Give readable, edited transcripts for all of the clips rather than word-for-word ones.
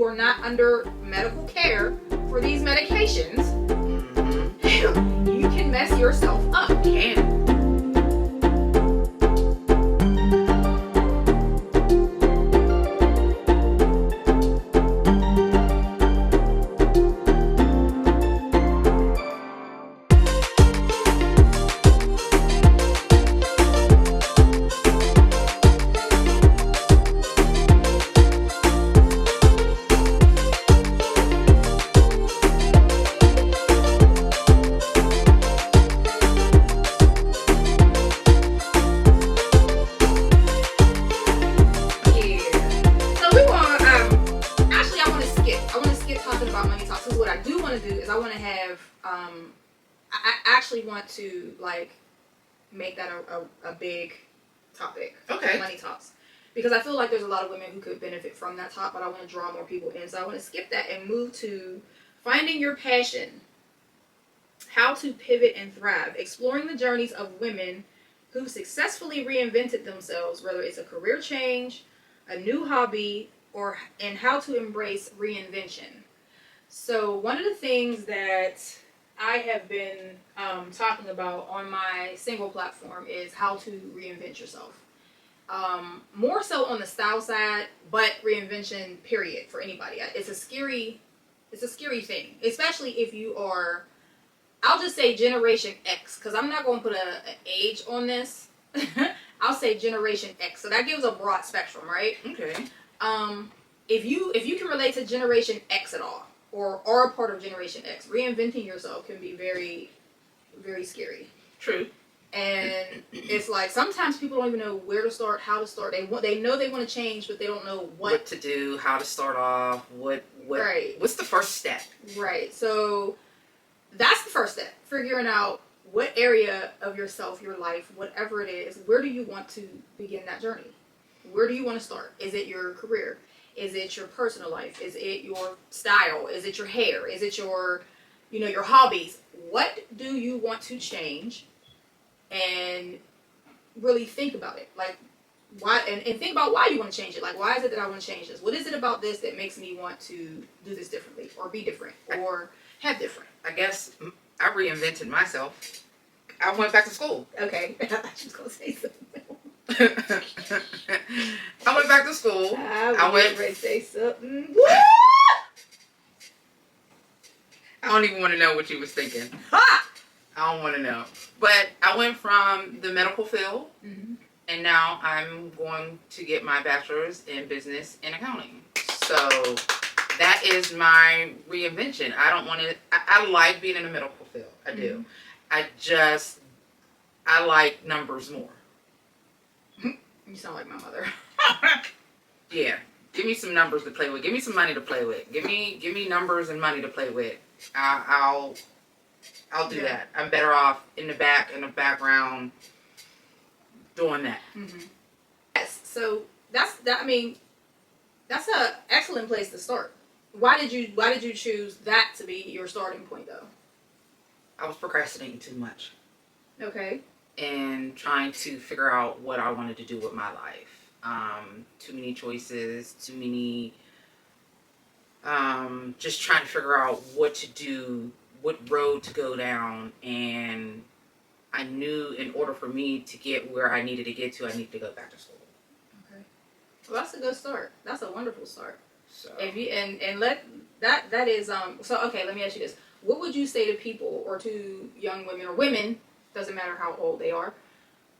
are not under medical care for these medications, you can mess yourself up. You can. Want to like make that a big topic. Okay. Money talks, because I feel like there's a lot of women who could benefit from that talk, but I want to draw more people in, so I want to skip that and move to finding your passion, how to pivot and thrive, exploring the journeys of women who successfully reinvented themselves, whether it's a career change, a new hobby, and how to embrace reinvention. So one of the things that I have been talking about on my single platform is how to reinvent yourself. More so on the style side, but reinvention, period, for anybody. It's a scary thing, especially if you are, I'll just say Generation X, because I'm not going to put an age on this. I'll say Generation X, so that gives a broad spectrum, right? Okay. If you can relate to Generation X at all, or are a part of Generation X, reinventing yourself can be very, very scary. True. And it's like sometimes people don't even know where to start, how to start. They know they want to change, but they don't know what to do, how to start off, right. What's the first step? Right. So that's the first step. Figuring out what area of yourself, your life, whatever it is, where do you want to begin that journey? Where do you want to start? Is it your career? Is it your personal life? Is it your style? Is it your hair? Is it your hobbies? What do you want to change? And really think about it. Like, why? And think about why you want to change it. Like, why is it that I want to change this? What is it about this that makes me want to do this differently, or be different, or have different? I guess I reinvented myself. I went back to school. Okay. I thought you was going to say something. I went back to school. I went ready to say something. I don't even want to know what you was thinking. I don't want to know. But I went from the medical field, and now I'm going to get my bachelor's in business and accounting. So that is my reinvention. I don't want to. I like being in the medical field. I do. I like numbers more. You sound like my mother. Yeah. Give me some numbers to play with. Give me some money to play with. Give me numbers and money to play with. I'll do that. I'm better off in the background doing that. Mm-hmm. Yes. So that's an excellent place to start. Why did you choose that to be your starting point, though? I was procrastinating too much. Okay. And trying to figure out what I wanted to do with my life. Too many choices, too many, just trying to figure out what to do, what road to go down. And I knew in order for me to get where I needed to get to, I needed to go back to school. Okay. Well, that's a good start. That's a wonderful start. So if you and let that is so okay, let me ask you this. What would you say to people, or to young women or women, doesn't matter how old they are,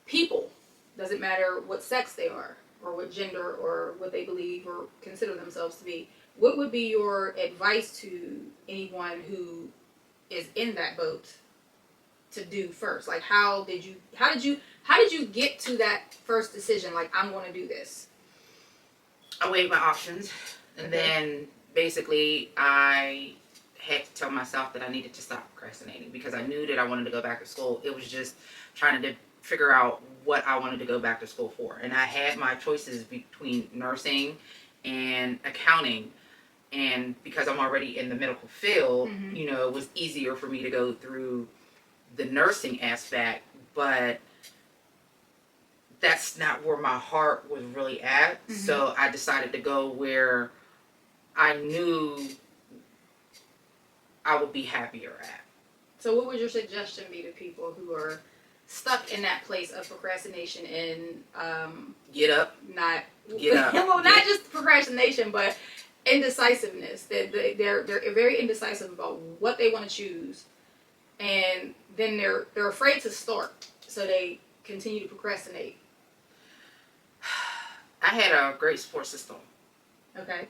people, doesn't matter what sex they are, or what gender, or what they believe or consider themselves to be, what would be your advice to anyone who is in that boat to do first? Like, how did you get to that first decision? Like, I'm going to do this. I weighed my options, and then basically I had to tell myself that I needed to stop procrastinating, because I knew that I wanted to go back to school. It was just trying to figure out what I wanted to go back to school for. And I had my choices between nursing and accounting. And because I'm already in the medical field, it was easier for me to go through the nursing aspect. But that's not where my heart was really at. So I decided to go where I knew I would be happier at. So what would your suggestion be to people who are stuck in that place of procrastination and Get up. Get up. well, not just procrastination, but indecisiveness. They're very indecisive about what they want to choose, and then they're afraid to start, so they continue to procrastinate. I had a great support system. Okay.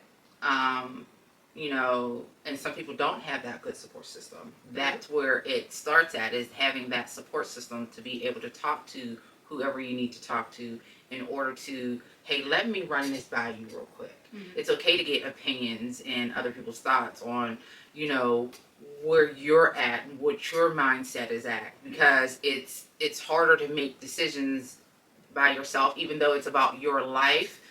You know, and some people don't have that good support system. That's where it starts at, is having that support system to be able to talk to whoever you need to talk to in order to, hey, let me run this by you real quick. Mm-hmm. It's okay to get opinions and other people's thoughts on, you know, where you're at and what your mindset is at, because it's harder to make decisions by yourself, even though it's about your life.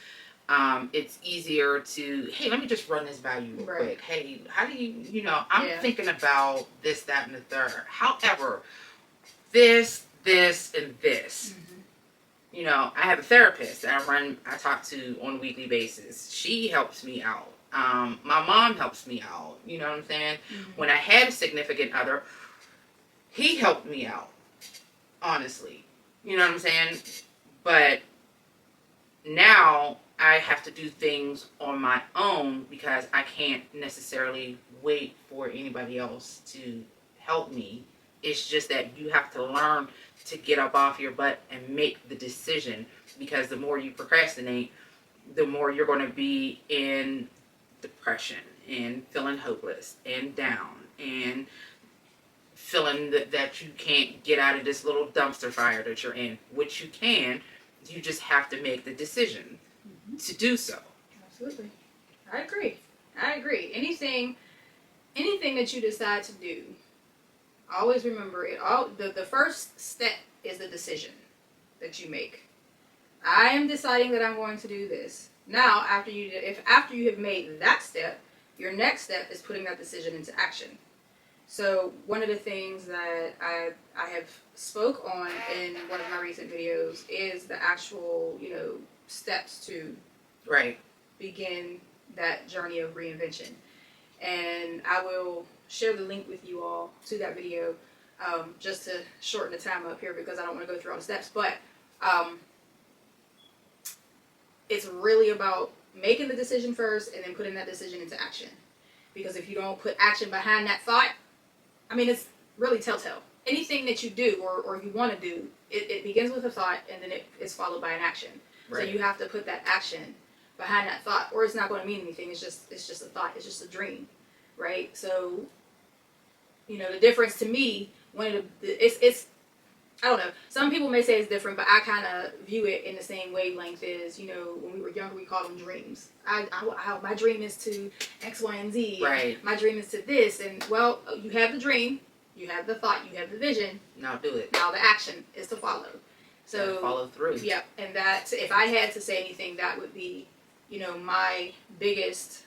It's easier to, hey, let me just run this by you real quick. Hey, how do you know, I'm thinking about this, that, and the third. However, this, and this. Mm-hmm. You know, I have a therapist that I talk to on a weekly basis. She helps me out. My mom helps me out. You know what I'm saying? Mm-hmm. When I had a significant other, he helped me out. Honestly. You know what I'm saying? But now I have to do things on my own because I can't necessarily wait for anybody else to help me. It's just that you have to learn to get up off your butt and make the decision, because the more you procrastinate, the more you're going to be in depression and feeling hopeless and down and feeling that you can't get out of this little dumpster fire that you're in, which you can. You just have to make the decision to do so. Absolutely. I agree. Anything that you decide to do, always remember it. The first step is the decision that you make. I am deciding that I'm going to do this. Now, after you have made that step, your next step is putting that decision into action. So one of the things that I have spoke on in one of my recent videos is the actual, you know, steps to begin that journey of reinvention. And I will share the link with you all to that video, just to shorten the time up here because I don't want to go through all the steps. But it's really about making the decision first and then putting that decision into action. Because if you don't put action behind that thought, I mean, it's really telltale. Anything that you do or you want to do, it begins with a thought and then it is followed by an action. Right. So you have to put that action behind that thought, or it's not going to mean anything. It's just a thought. It's just a dream, right? So, you know, the difference to me, it's I don't know. Some people may say it's different, but I kind of view it in the same wavelength as, you know, when we were younger, we called them dreams. My dream is to X, Y, and Z. Right. My dream is to this. And, well, you have the dream, you have the thought, you have the vision. Now do it. Now the action is to follow. So follow through. Yeah, and that, if I had to say anything, that would be, you know, my biggest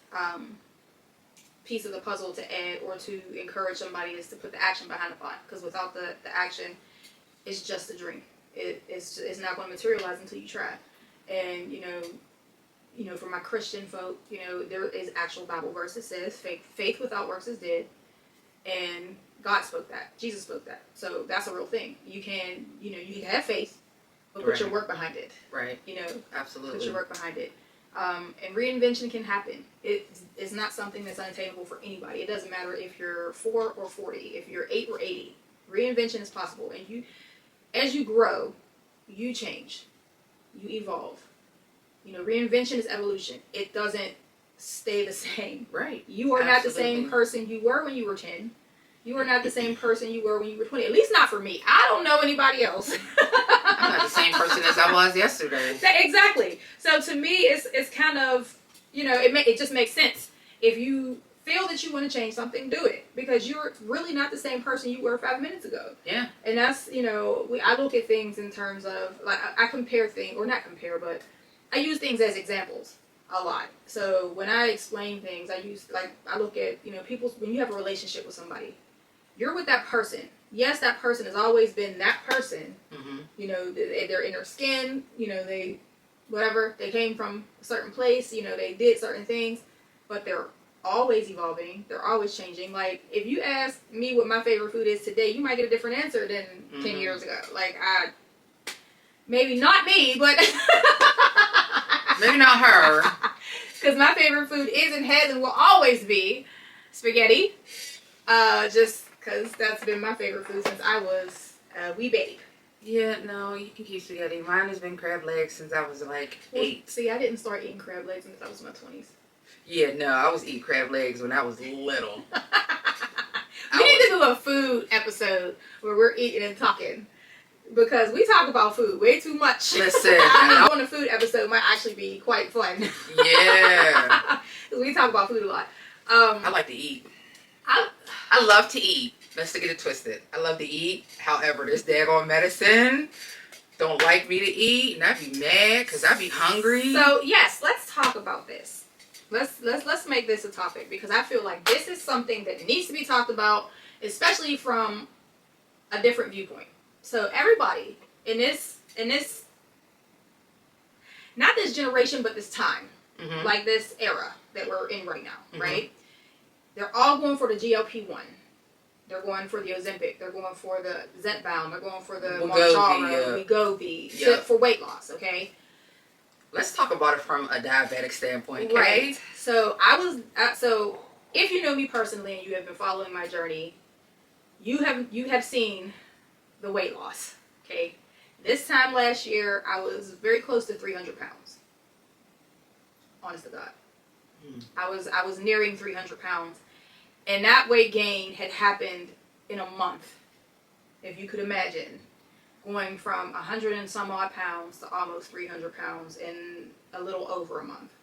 piece of the puzzle to add or to encourage somebody is to put the action behind the thought. Because without the action, it's just a dream. It's not going to materialize until you try. And you know, for my Christian folk, you know, there is actual Bible verse that says faith without works is dead, and God spoke that, Jesus spoke that. So that's a real thing. You can have faith, but put your work behind it. Right. You know, absolutely. Put your work behind it. And reinvention can happen. It's not something that's unattainable for anybody. It doesn't matter if you're 4 or 40, if you're 8 or 80. Reinvention is possible, and as you grow, you change, you evolve. You know, reinvention is evolution. It doesn't stay the same. Right. You are not the same person you were when you were 10. You are not the same person you were when you were 20. At least not for me. I don't know anybody else. I'm not the same person as I was yesterday. Exactly. So to me, it's kind of, you know, it just makes sense. If you feel that you want to change something, do it, because you're really not the same person you were 5 minutes ago. Yeah. And that's, you know, I look at things in terms of, like, I compare things, or not compare, but I use things as examples a lot. So when I explain things, I look at, you know, when you have a relationship with somebody, you're with that person. Yes, that person has always been that person. Mm-hmm. You know, they're in their skin, you know, whatever, they came from a certain place, you know, they did certain things, but they're always evolving. They're always changing. Like, if you ask me what my favorite food is today, you might get a different answer than 10 years ago. Like, maybe not me, but maybe not her. Because my favorite food is and has and will always be spaghetti. Just because that's been my favorite food since I was a wee babe. Yeah, no, you can keep spaghetti. Mine has been crab legs since I was like 8. See, I didn't start eating crab legs until I was in my 20s. Yeah, no, I was eating crab legs when I was little. We need to do a food episode where we're eating and talking. Because we talk about food way too much. Listen. On a food episode might actually be quite fun. Yeah. Because we talk about food a lot. I like to eat. I love to eat. Let's get it twisted. I love to eat. However, this daggone medicine don't like me to eat, and I be mad because I be hungry. So yes, let's talk about this. Let's make this a topic, because I feel like this is something that needs to be talked about, especially from a different viewpoint. So everybody in this not this generation, but this time, like this era that we're in right now, right? They're all going for the GLP-1. They're going for the Ozempic. They're going for the Zepbound. They're going for the Mounjaro, Wegovy, for weight loss. Okay. Let's talk about it from a diabetic standpoint, okay? Right. So so if you know me personally and you have been following my journey, you have seen the weight loss. Okay. This time last year, I was very close to 300 pounds. Honest to God. I was nearing 300 pounds. And that weight gain had happened in a month. If you could imagine, going from 100 and some odd pounds to almost 300 pounds in a little over a month.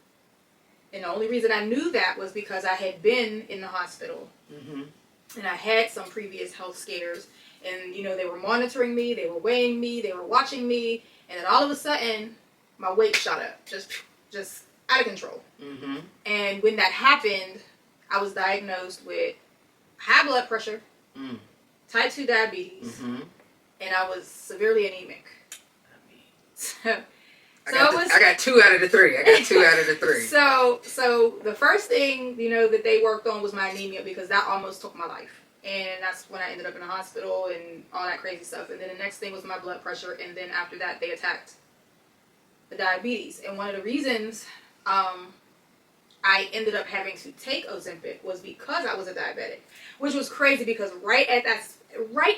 And the only reason I knew that was because I had been in the hospital. And I had some previous health scares. And, they were monitoring me, they were weighing me, they were watching me. And then all of a sudden, my weight shot up. Just out of control. And when that happened, I was diagnosed with high blood pressure, type 2 diabetes, and I was severely anemic. I got 2 out of the 3. So the first thing, that they worked on was my anemia, because that almost took my life. And that's when I ended up in the hospital and all that crazy stuff. And then the next thing was my blood pressure. And then after that, they attacked the diabetes. And one of the reasons I ended up having to take Ozempic was because I was a diabetic, which was crazy, because right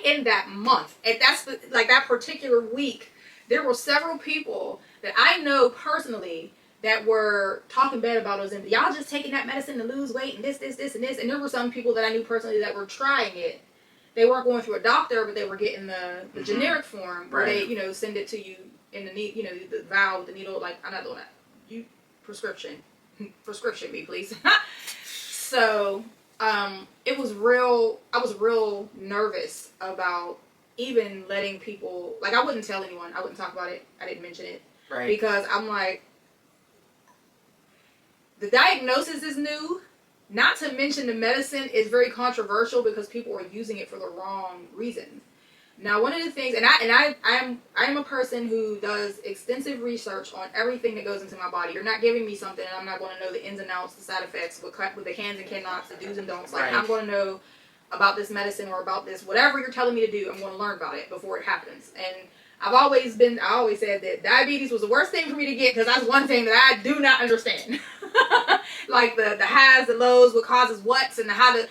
in that month, that particular week, there were several people that I know personally that were talking bad about Ozempic. Y'all just taking that medicine to lose weight and this, and this. And there were some people that I knew personally that were trying it. They weren't going through a doctor, but they were getting the generic form where they, send it to you in the the vial with the needle. Like, I'm not doing that. You prescription me, please. So, it was real. I was real nervous about even letting people, like, I wouldn't tell anyone. I wouldn't talk about it. I didn't mention it. Right. Because I'm like, the diagnosis is new. Not to mention the medicine is very controversial because people are using it for the wrong reasons. Now, one of the things, I'm a person who does extensive research on everything that goes into my body. You're not giving me something and I'm not going to know the ins and outs, the side effects, with the cans and cannots, the do's and don'ts. Like, I'm going to know about this medicine or about this, whatever you're telling me to do, I'm going to learn about it before it happens. And I always said that diabetes was the worst thing for me to get, because that's one thing that I do not understand. Like the highs, the lows, what causes what, and how to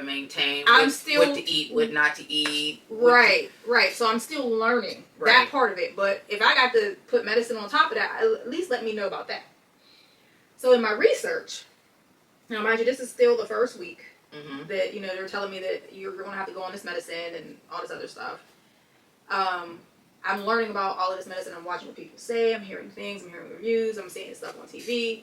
maintain, what to eat, what not to eat. Right. So I'm still learning that part of it. But if I got to put medicine on top of that, at least let me know about that. So in my research, now mind you, this is still the first week that, they're telling me that you're going to have to go on this medicine and all this other stuff. I'm learning about all of this medicine. I'm watching what people say. I'm hearing things. I'm hearing reviews. I'm seeing stuff on TV.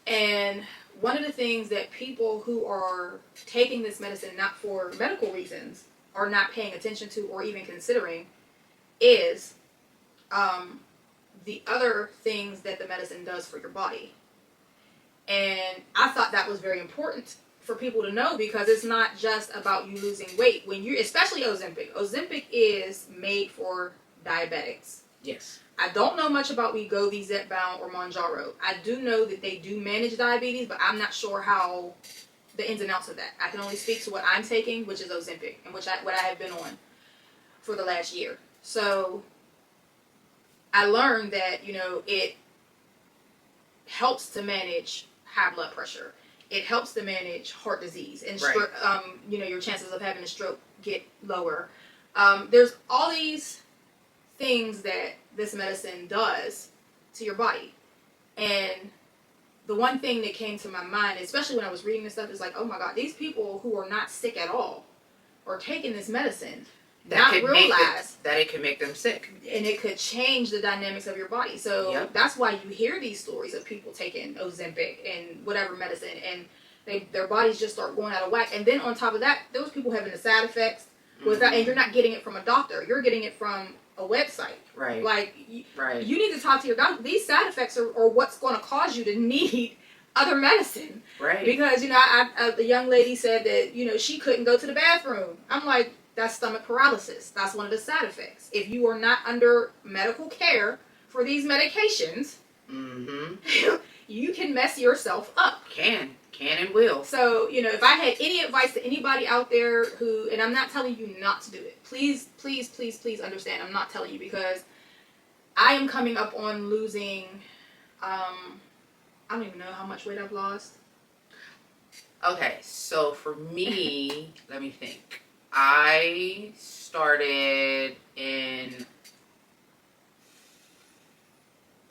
And one of the things that people who are taking this medicine not for medical reasons are not paying attention to or even considering is the other things that the medicine does for your body. And I thought that was very important for people to know, because it's not just about you losing weight. Especially Ozempic. Ozempic is made for diabetics. Yes. I don't know much about Wegovy, Zepbound, or Mounjaro. I do know that they do manage diabetes, but I'm not sure how the ins and outs of that. I can only speak to what I'm taking, which is Ozempic, and what I have been on for the last year. So I learned that, it helps to manage high blood pressure. It helps to manage heart disease, and your chances of having a stroke get lower. There's all these things that this medicine does to your body. And the one thing that came to my mind, especially when I was reading this stuff, is like, oh my God, these people who are not sick at all are taking this medicine, not realize that it can make them sick. And it could change the dynamics of your body. So that's why you hear these stories of people taking Ozempic and whatever medicine, and their bodies just start going out of whack. And then on top of that, those people having the side effects without, and you're not getting it from a doctor. You're getting it from a website. Right. Like, you need to talk to your doctor. These side effects are what's going to cause you to need other medicine. Right. Because, the young lady said that, she couldn't go to the bathroom. I'm like, that's stomach paralysis. That's one of the side effects. If you are not under medical care for these medications, you can mess yourself up. Can and will. So, if I had any advice to anybody out there who, and I'm not telling you not to do it. Please, please, please, please understand. I'm not telling you, because I am coming up on losing, I don't even know how much weight I've lost. Okay, so for me, let me think. I started in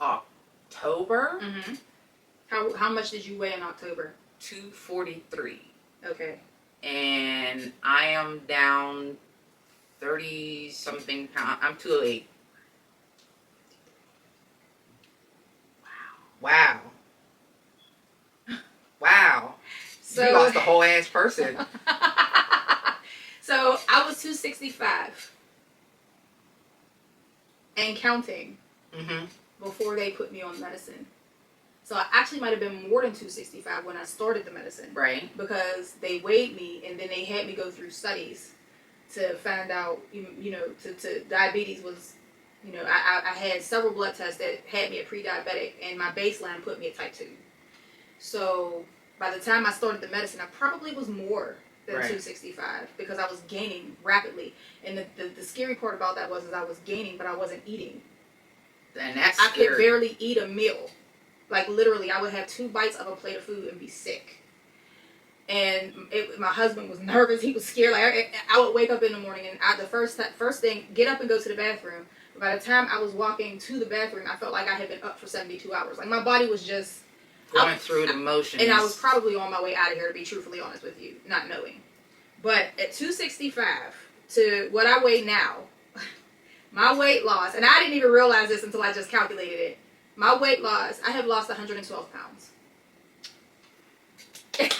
October. Mm-hmm. How much did you weigh in October? 243. Okay. And I am down 30 something pounds. I'm 208. Wow. Wow. So, you lost a whole ass person. So I was 265 and counting before they put me on medicine. So I actually might have been more than 265 when I started the medicine. Right. Because they weighed me, and then they had me go through studies to find out, to diabetes was, I had several blood tests that had me at pre-diabetic, and my baseline put me at type 2. So by the time I started the medicine, I probably was more than 265 because I was gaining rapidly. And the scary part about that was I was gaining, but I wasn't eating. And that's scary. I could barely eat a meal. Like, literally, I would have 2 bites of a plate of food and be sick. And my husband was nervous. He was scared. Like, I would wake up in the morning, and the first thing, get up and go to the bathroom. But by the time I was walking to the bathroom, I felt like I had been up for 72 hours. Like, my body was just going through the motions. And I was probably on my way out of here, to be truthfully honest with you, not knowing. But at 265 to what I weigh now, my weight loss, and I didn't even realize this until I just calculated it. My weight loss, I have lost 112 pounds. That's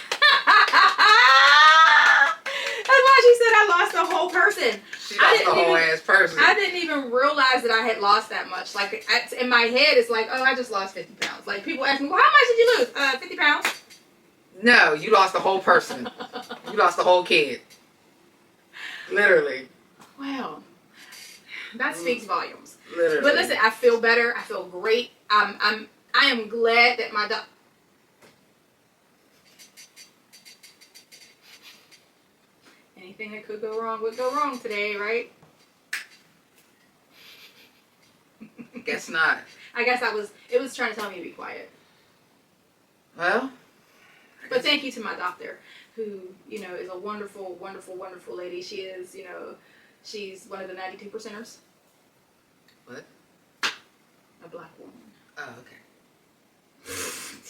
why she said I lost a whole person. She lost a whole ass person. I didn't even realize that I had lost that much. Like, in my head, it's like, oh, I just lost 50 pounds. Like, people ask me, well, how much did you lose? 50 pounds. No, you lost a whole person. You lost a whole kid. Literally. Wow. That speaks volumes. Literally. But listen, I feel better. I feel great. I am glad that my anything that could go wrong would go wrong today, right? Guess not. I guess it was trying to tell me to be quiet. Well. But thank you to my doctor, who, is a wonderful, wonderful, wonderful lady. She is, she's one of the 92 percenters. What? A black woman. Oh, okay.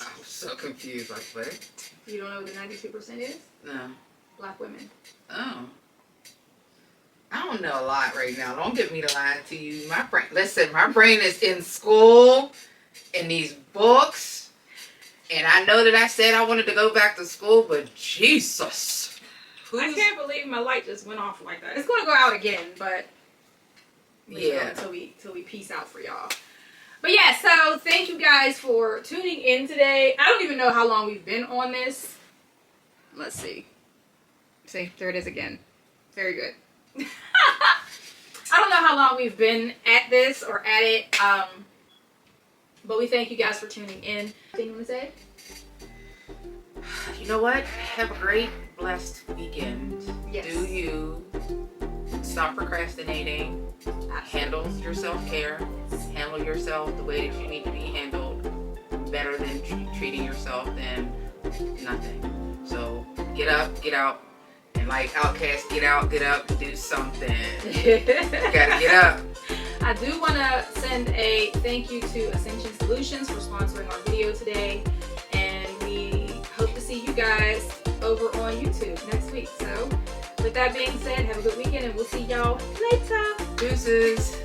I'm so confused. Like, what? You don't know what the 92% is? No. Black women. Oh. I don't know a lot right now. Don't get me to lie to you. My brain is in school, in these books. And I know that I said I wanted to go back to school, but Jesus. I can't believe my light just went off like that. It's going to go out again, but yeah, until we peace out for y'all. But yeah, so thank you guys for tuning in today. I don't even know how long we've been on this. Let's see. See, there it is again. Very good. I don't know how long we've been at this or at it, but we thank you guys for tuning in. Anything you want to say? You know what? Have a great, blessed weekend. Yes. Do you. Stop procrastinating. Handle your self-care. Handle yourself the way that you need to be handled. Better than treating yourself than nothing. So get up, get out. And like Outcast, get out, get up, do something. You gotta get up. I do want to send a thank you to Ascension Solutions for sponsoring our video today. And we hope to see you guys over on YouTube next week. So with that being said, have a good weekend and we'll see y'all later. Deuces.